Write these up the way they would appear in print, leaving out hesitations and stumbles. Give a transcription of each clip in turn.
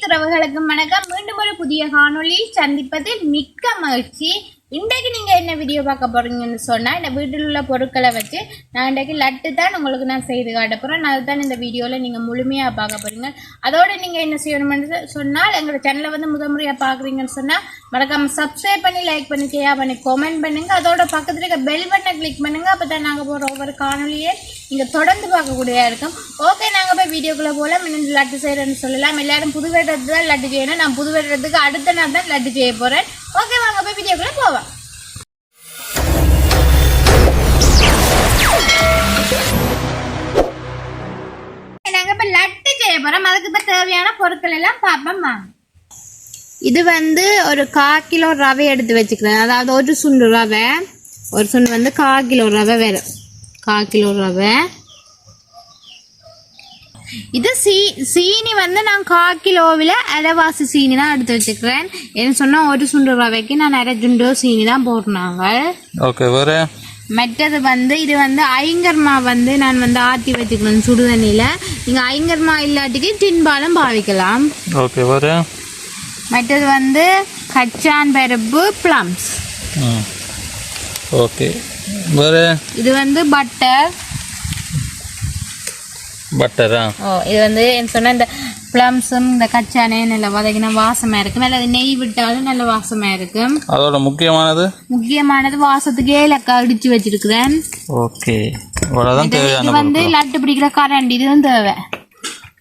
அனைத்து வணக்கம். மீண்டும் ஒரு புதிய காணொளியில் சந்திப்பதில் மிக்க மகிழ்ச்சி. இன்றைக்கு நீங்க என்ன வீடியோ பார்க்க போறீங்கன்னு சொன்னா, இந்த வீட்டில் உள்ள பொருட்களை வச்சு நான் இன்றைக்கு லட்டு தான் உங்களுக்கு நான் செய்து காட்ட போறேன். அதுதான் இந்த வீடியோல நீங்க முழுமையா பார்க்க போறீங்க. அதோட நீங்க என்ன செய்யணும்னு சொன்னால், எங்களோட சேனலை வந்து முறையா பாக்குறீங்கன்னு சொன்னா மறக்காம சப்ஸ்கிரைப் பண்ணி, லைக் பண்ணி, ஷேர் பண்ணி, கமெண்ட் பண்ணுங்க. அதோட பக்கத்துல இருக்க பெல் பட்டனை கிளிக் பண்ணுங்க. அப்பதான் நாங்க போற ஒவ்வொரு காணொலியே நீங்க தொடர்ந்து பார்க்கக்கூடியதா இருக்கும். ஓகே, நாங்க போய் வீடியோக்குள்ள போல லட்டு செய்யறேன்னு சொல்லலாம். எல்லாரும் புது வருடத்துக்கு தான் லட்டு செய்யணும். நான் புது வருடத்துக்கு அடுத்த நாள் தான் லட்டு செய்ய போறேன். ஓகே, வாங்க போய் வீடியோக்குள்ள போவோம். நாங்க இப்ப லட்டு செய்ய போறோம். அதுக்கு இப்ப தேவையான பொருட்கள் எல்லாம் பார்ப்போம். இது வந்து ஒரு 1/4 கிலோ ரவை எடுத்து வச்சுக்கிறேன். அதாவது ஒரு சுண்டு ரவை, ஒரு சுண்டு வந்து 1/4 கிலோ ரவை வேறு, 1/4 கிலோ ரவை. இது சீனி வந்து நான் 1/4 கிலோவில் அரைவாசி சீனி தான் எடுத்து வச்சுக்கிறேன். என்ன சொன்னால் ஒரு சுண்டு ரவைக்கு நான் அரை சுண்டு சீனி தான் போடுறாங்க. ஓகே, வேறு மற்றது வந்து இது வந்து ஐங்கர்மா வந்து நான் வந்து ஆற்றி வச்சுக்கிறேன் சுடுதண்ணியில். நீங்கள் ஐங்கர்மா இல்லாட்டிக்கு டின்பாலும் பாவிக்கலாம். ஓகே, வேறு மற்றது வந்து கச்சான் பருப்பு பிளம்ஸ். ஓகே, வேறு இது வந்து பட்டரா. இது வந்து என்ன சொன்னா, இந்த பிளம்ஸும் இந்த கச்சானே நல்ல வதக்கினா வாசமா இருக்கு. நல்ல நெய் விட்டாலும் நல்ல வாசமா இருக்கும். அதோட முக்கியமானது வாசத்துக்கே ஏலக்காய் அடிச்சு வச்சிருக்கிறேன். ஓகே, இது வந்து லட்டு பிடிக்கிற கரண்டி, இதுவும் தேவை.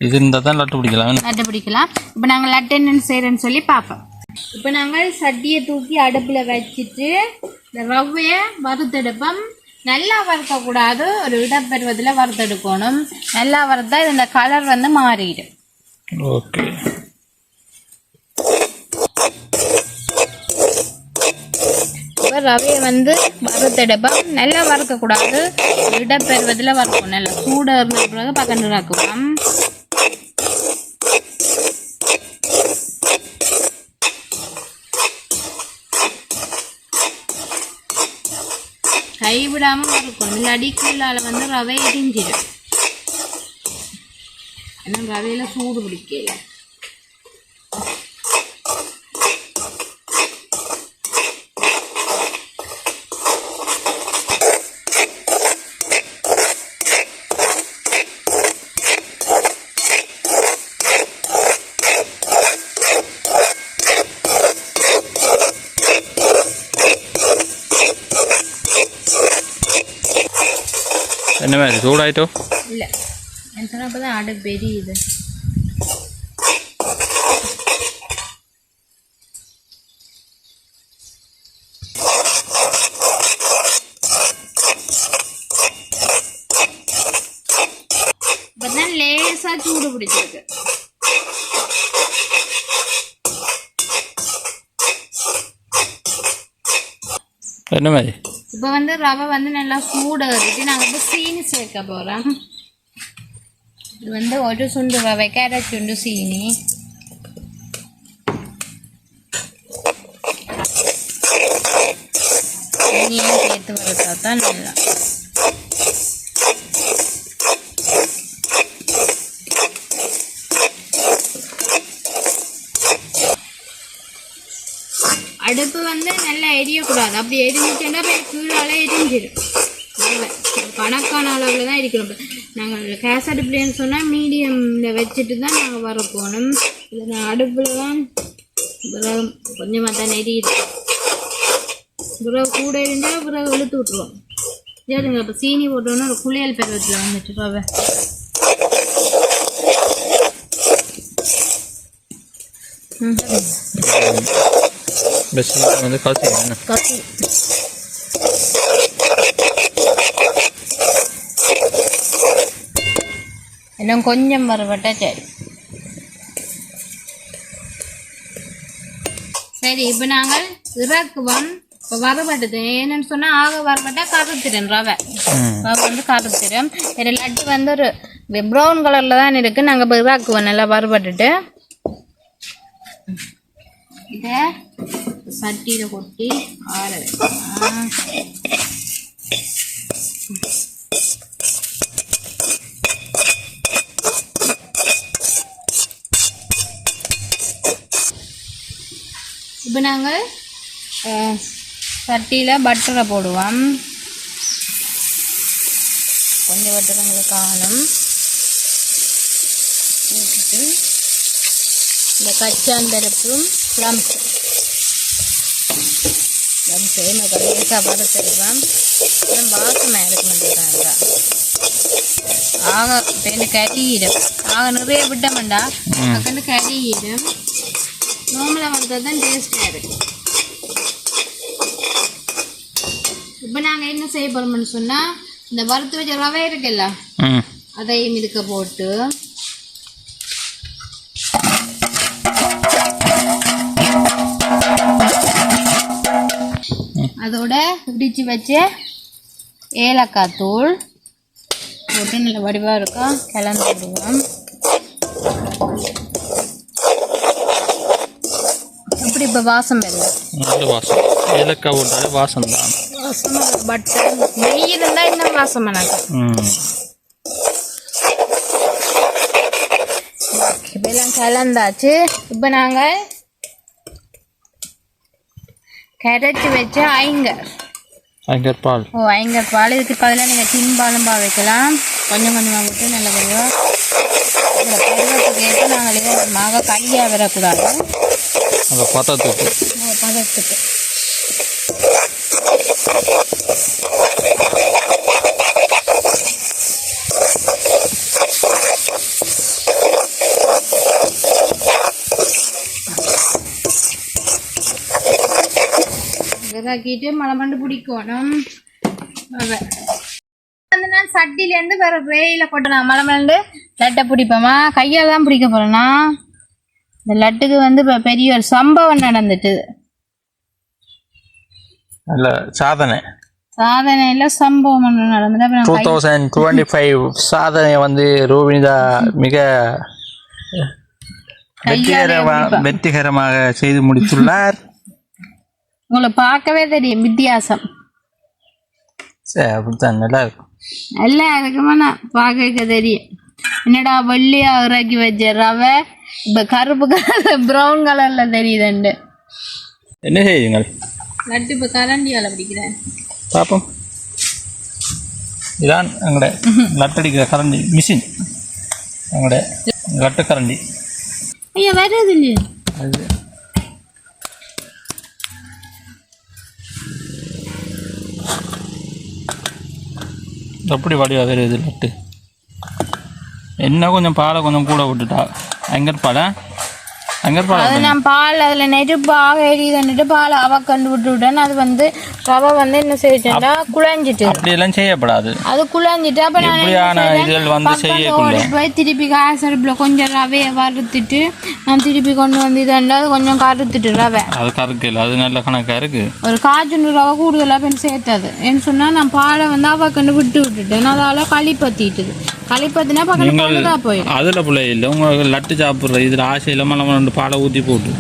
இது இருந்தால் தான் லட்டு பிடிக்கலாம். இப்போ நாங்கள் லட்டு என்னென்னு செய்யறேன்னு சொல்லி பார்ப்போம். இப்போ நாங்கள் சட்டியை தூக்கி அடுப்பில் வச்சுட்டு இந்த ரவையை வறுத்தெடுப்போம். நல்லா வறுக்கக்கூடாது, ஒரு இடப்பருவத்தில் வறுத்தெடுக்கணும். நல்லா வறுத்தா இந்த கலர் வந்து மாறிடும். ஓகே, இப்போ ரவையை வந்து வறுத்தெடுப்போம். நல்லா வறுக்கக்கூடாது, இடப்பருவத்தில் வறுக்கணும். நல்லா சூடாக இருந்த பிறகு பக்கண்டு ராக்குவோம். கைவிடாமல் வறுக்கணும். இல்லை அடிக்குள்ளால வந்து ரவை எரிஞ்சிடும். ஏன்னா ரவையில் சூடு பிடிக்கல. என்ன மாதிரி சூடாயிட்டோ? இல்லை, என்ன சொன்னால் அப்போ தான் அடுப்பு எரியுது. இப்போ தான் லேசாக சூடு பிடிச்சிருக்கு. என்ன மாதிரி இப்போ வந்து ரவை வந்து நல்லா சூடாகிட்டு நாங்கள் இப்போ சீனி சேர்க்க போகிறோம். இது வந்து ஒரு சுண்டு ரவைக்கு அரை சுண்டு சீனி. சீனியும் சேர்த்து வறுத்தா தான் நல்லா. அடுப்பு வந்து நல்லா எரியக்கூடாது. அப்படி எரிஞ்சிச்சுன்னா கீழால எரிஞ்சிடும். கணக்கான அளவில் தான் இருக்கணும். நாங்கள் கேஸ் அடுப்புலன்னு சொன்னால் மீடியமில் வச்சுட்டு தான் நாங்கள் வர போகணும். இல்லை நான் அடுப்பில் தான் விறகு கொஞ்சமாக தான் எரியுது. விறகு கூட இருந்தால் விறகு இழுத்து விட்டுருவோம். சரிங்க, இப்போ சீனி போட்டோன்னா ஒரு குளியல் பருவத்தில் வந்துட்டு ரவை. வந்து காசி இன்னும் கொஞ்சம் வரப்பட்டா சரி. சரி, இப்போ நாங்கள் இறக்குவோம். இப்போ வரப்பட்டது என்னன்னு சொன்னால், ஆக வரப்பட்டா கருத்திடும். ரவை வந்து கருத்திடும். லட்டு வந்து ஒரு ப்ரௌன் கலரில் தான் இருக்குது. நாங்கள் இப்போ இறக்குவோம் நல்லா வரப்பட்டுட்டு. இதை சட்டியில் கொட்டி ஆற வைக்கலாம். இப்போ நாங்கள் சட்டியில் பட்டரை போடுவோம். கொஞ்சம் பட்டர் எங்களுக்கு காணும். போட்டுட்டு இந்த கச்சாந்தரப்பும் ப்ளம்ஸ் எனக்கு லேசாக வறுத்துருவேன். வாசமாக இருக்குமென்றாங்க. ஆக ரெண்டு கறியிடும். ஆக நிறைய விட்டோம்டா வந்து கறியிடும். நார்மலாக வறுத்தது தான் டேஸ்ட்டாக இருக்கும். இப்போ நாங்கள் என்ன செய்ய போகிறோம்னு சொன்னால் இந்த வறுத்து வச்ச ரவை இருக்குல்ல அதையும் இதுக்க போட்டு அதோட இடிச்சு வச்ச ஏலக்காய் தூள் போட்டு நல்ல வடிவாக இருக்கும். கிளந்து விடுவோம். எப்படி இப்போ வாசம் இல்லை வாசம் ஏலக்காய் போட்டாலே வாசம் தான். வாசம் பட்டர் நெய் இருந்தால் இன்னும் வாசம் எனக்கு. இப்போ எல்லாம் கலந்தாச்சு. இப்போ நாங்கள் கரைச்சி வச்ச ஐங்கர் பால். ஐங்கர் பால். இதுக்கு பதிலாக நீங்கள் தின்பாலும் வைக்கலாம். கொஞ்சம் கொஞ்சமாக விட்டு நல்ல கொஞ்சம் பருவத்துக்கு ஏற்ற நாங்கள் இதமாக கையாக வரக்கூடாது. பதத்துக்கு இதாக்கிட்டு மலமண்டு பிடிக்கணும். வந்து நான் சட்டிலேருந்து வேற வேயில போட்டேன். மலமண்டு லட்டை பிடிப்போமா கையால் தான் பிடிக்க போறேன்னா இந்த லட்டுக்கு வந்து இப்போ பெரிய ஒரு சம்பவம் நடந்துட்டு. சாதனையில் சம்பவம் ஒன்று நடந்துட்டு 2025 சாதனை வந்து ரூபினிதா மிக வெற்றிகரமாக செய்து முடித்துள்ளார். உங்களை பார்க்கவே தெரியும் வித்தியாசம். அப்படித்தான் நல்லா இருக்கும். நல்லா இருக்குமாண்ணா பார்க்க தெரியும். என்னடா வெள்ளியா இறக்கி வச்ச ரவை இப்போ கருப்பு கலர் ப்ரௌன் கலர்ல தெரியுதுண்டு. என்ன செய்யுங்க லட்டு இப்போ கரண்டியால் பிடிக்கிறேன் பாப்போம். இதான் எங்களோட லட்டடிக்கிற கரண்டி மிஷின். எங்களோட லட்டு கரண்டி. ஐயா வருது இல்லையா? அது எப்படி வடிவா வருது லட்டு. என்ன கொஞ்சம் பாலை கொஞ்சம் கூட விட்டுட்டா. அது நான் பால் அதில் நெருப்பாக எரியுதுன்னுட்டு பால் அவக்கண்டு விட்டுவிட்டேன். அது வந்து ரவை வந்து என்ன செய்யிட்டா குழஞ்சிட்டு. அப்படியெல்லாம் செய்யப்படாது. அது குழஞ்சிட்டு அப்போ நான் போய் திருப்பி காசடுப்பில் கொஞ்சம் ரவையை வறுத்துட்டு நான் திருப்பி கொண்டு வந்து இதாண்டா அது கொஞ்சம் கருத்துட்டு ரவை. அது கருக்கல. அது நல்ல கணக்காக இருக்கு. ஒரு காய்ச்சல் ரவை கூடுதலாக போய் சேர்த்தது ஏன்னு சொன்னால் நான் பாலை வந்து அவக்கண்டு விட்டுட்டேன். அதால் களிப்பத்திட்டுது. களிப்பத்தினா பக்கத்தில் தான் போயிடும். அதில் பிள்ளை இல்லை உங்களுக்கு லட்டு சாப்பிட்ற இதில் ஆசையில் நம்ம பாலை ஊற்றி போட்டு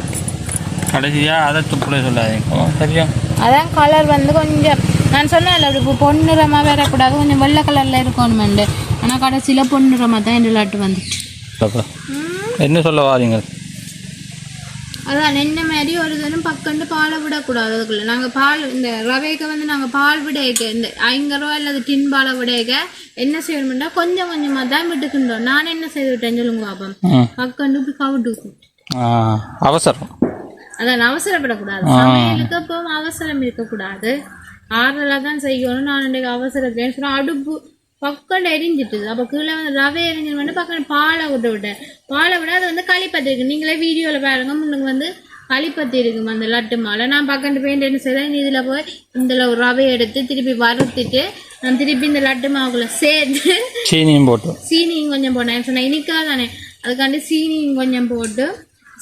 கடைசியாக அதை துப்புளை சொல்லாதீங்க சரியா. அதான் கலர் வந்து கொஞ்சம் நான் சொன்னேன் இப்போ பொன்னிறமாக வரக்கூடாது. கொஞ்சம் வெள்ளை கலரில் இருக்கணுமெண்டு. ஆனால் கடைசியில் பொன்னிறமாக தான் இந்த லட்டு வந்துட்டு. என்ன சொல்ல வாரீங்க? அதான் என்ன மாதிரி ஒரு தினம் பக்கண்டு பாலை விடக்கூடாது. அதுக்குள்ள நாங்கள் பால் இந்த ரவைக்கு வந்து நாங்கள் பால் விடையக்க இந்த 5 ரூபா அல்லது டின் பாலை விடையக்க என்ன செய்யணும்னா கொஞ்சம் கொஞ்சமாக தான் விட்டுக்கின்றோம். நான் என்ன செய்து விட்டேன் சொல்லுங்க பாப்போம். பக்கண்டு இப்படி கவிட்டு அவசரம். அதான் அவசரப்படக்கூடாது. சமையலுக்கு அப்போ அவசரம் இருக்கக்கூடாது. ஆறுதலாக தான் செய்யணும். நான் இன்றைக்கு அவசரத்துலேன்னு சொன்னால் அடுப்பு பக்கம் எரிஞ்சிட்டுது. அப்போ கீழே வந்து ரவை எரிஞ்சிட்டு வந்து பக்கம் பாலை விட்டேன். பாலை விட அது வந்து களிப்பத்தி இருக்கு. நீங்களே வீடியோவில் பாருங்க. முன்னுக்கு வந்து களிப்பத்தி இருக்கும் அந்த லட்டு மாலை. நான் பக்கத்து பெயிண்ட் என்ன செய்தேன் இதில் போய் இந்த ரவை எடுத்து திருப்பி வறுத்துட்டு நான் திருப்பி இந்த லட்டு மாவுக்குள்ள சேர்த்து சீனியும் கொஞ்சம் போட்டேன். சொன்னேன் இனிக்கா தானே அதுக்காண்டி சீனியும் கொஞ்சம் போட்டு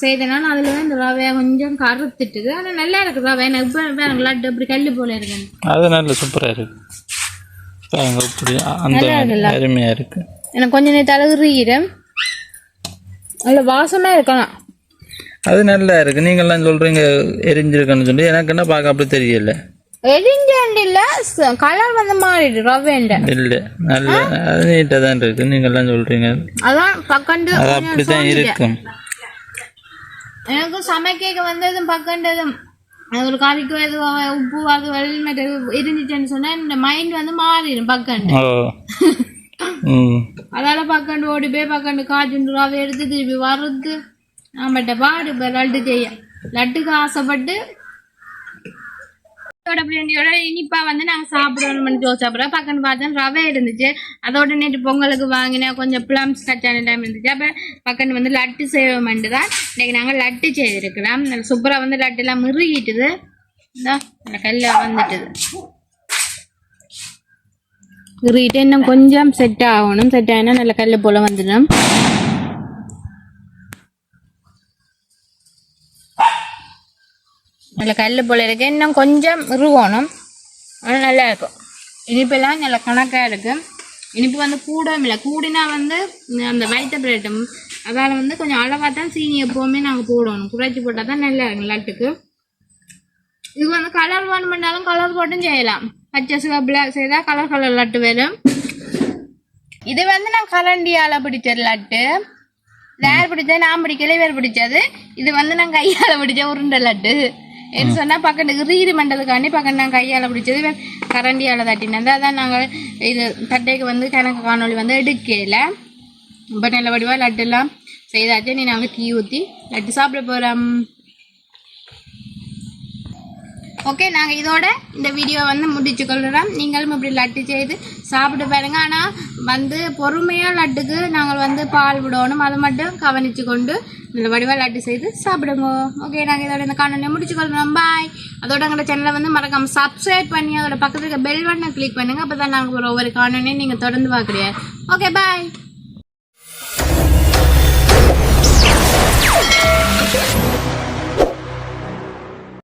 செய்தேன்னா அதில் தான் இந்த ரவையை கொஞ்சம் கருத்துட்டுது. ஆனால் நல்லா இருக்குது ரவை. எனக்கு இப்போ எனக்கு லட்டு அப்படி கல் போல இருக்கு. அது நல்ல சூப்பராக இருக்கு. அருமையாக இருக்கு. எனக்கு கொஞ்சம் நேரத்து அழுகுறீரம் நல்ல வாசமாக இருக்கலாம். அது நல்லா இருக்கு. நீங்கள்லாம் சொல்றீங்க எரிஞ்சிருக்குன்னு சொல்லி எனக்கு என்ன பார்க்க அப்படி தெரியல. எரிஞ்சாண்டு இல்லை கலர் வந்து மாறிடு ரவேண்ட இல்லை நல்ல அது நீட்டாக தான் இருக்கு. நீங்கள்லாம் சொல்றீங்க அதான் பக்கண்டு அது அப்படித்தான் இருக்கும். எனக்கு சமைக்க வந்ததும் பக்கண்டதும் ஒரு கறிக்கு எதுவும் உப்பு அது வெள்ளை இருந்துச்சுன்னு சொன்னா இந்த மைண்ட் வந்து மாறிடும் பக்கண்டு. அதால பக்கண்டு ஓடி போய் பக்கண்டு காய்ச்சுண்டு ரவை எடுத்து திருப்பி வறுத்து நம்மகிட்ட பாடு இப்போ லட்டு செய்ய லட்டுக்கு ஆசைப்பட்டு பிரியாணியோட இனிப்பா வந்து நாங்கள் சாப்பிடணும்னு சாப்பிட்றோம். பக்கன்னு பார்த்தா ரவை இருந்துச்சு. அதோட நேற்று பொங்கலுக்கு வாங்கினேன் கொஞ்சம் ப்ளம்ஸ் கச்சான டைம் இருந்துச்சு. அப்போ பக்கன்னு வந்து லட்டு செய்வோம்ட்டு தான் இன்னைக்கு நாங்கள் லட்டு செய்திருக்கிறோம். சூப்பராக வந்து லட்டு எல்லாம் முருகிட்டுது. இந்த கல்ல வந்துட்டுது முருகிட்டு இன்னும் கொஞ்சம் செட் ஆகணும். செட் ஆகினா நல்ல கல் போல் வந்துடும். நல்ல கல் போல் இருக்கு. இன்னும் கொஞ்சம் இறுவணும். ஆனால் நல்லா இருக்கும். இனிப்பெல்லாம் நல்ல கணக்காக இருக்குது. இனிப்பு வந்து கூடவும் இல்லை. கூடினா வந்து அந்த வைத்த பிரெட்டும் அதால் வந்து கொஞ்சம் அளவாக தான் சீனி எப்போவுமே நாங்கள் போடணும். குறைச்சி போட்டால் தான் நல்லா இருக்கும் லட்டுக்கு. இது வந்து கலர் வேணுமென்னாலும் கலர் போட்டும் செய்யலாம். பச்சை சிவப்பில் செய்தால் கலர் லட்டு வரும். இது வந்து நான் கரண்டியால் பிடிச்ச லட்டு. வேறு பிடிச்சது நான் பிடிக்கல, வேறு பிடிச்சது. இது வந்து நான் கையால் பிடிச்ச உருண்டை லட்டு. என்ன சொன்னால் பக்கத்துக்கு ரீடு பண்ணுறதுக்காண்டி பக்கம் நான் கையால் பிடிச்சது கரண்டியால் தட்டினது. அதான் நாங்கள் இது தட்டைக்கு வந்து கணக்கு காணொலி வந்து எடுக்கல. ரொம்ப நல்ல வடிவாக லட்டுலாம் செய்தாச்சு. நீ நாங்கள் டீ ஊற்றி லட்டு சாப்பிட போகிறோம். ஓகே, நாங்கள் இதோட இந்த வீடியோ வந்து முடிச்சு கொள்கிறோம். நீங்களும் இப்படி லட்டு செய்து சாப்பிட்டு பாருங்க. ஆனால் வந்து பொறுமையாக லட்டுக்கு நாங்கள் வந்து பால் விடணும். அதை மட்டும் கவனித்து கொண்டு நல்ல வடிவாக லட்டு செய்து சாப்பிடுங்க. ஓகே, நாங்கள் இதோட இந்த காணொலியை முடிச்சு கொள்கிறோம். பாய். அதோட எங்களோட சேனலை வந்து மறக்காமல் சப்ஸ்கிரைப் பண்ணி அதோட பக்கத்துக்கு பெல் பட்டனை கிளிக் பண்ணுங்கள். அப்போ தான் நாங்கள் ஒவ்வொரு காணொலியும் நீங்கள் தொடர்ந்து பார்க்குறீங்க. ஓகே, பாய்.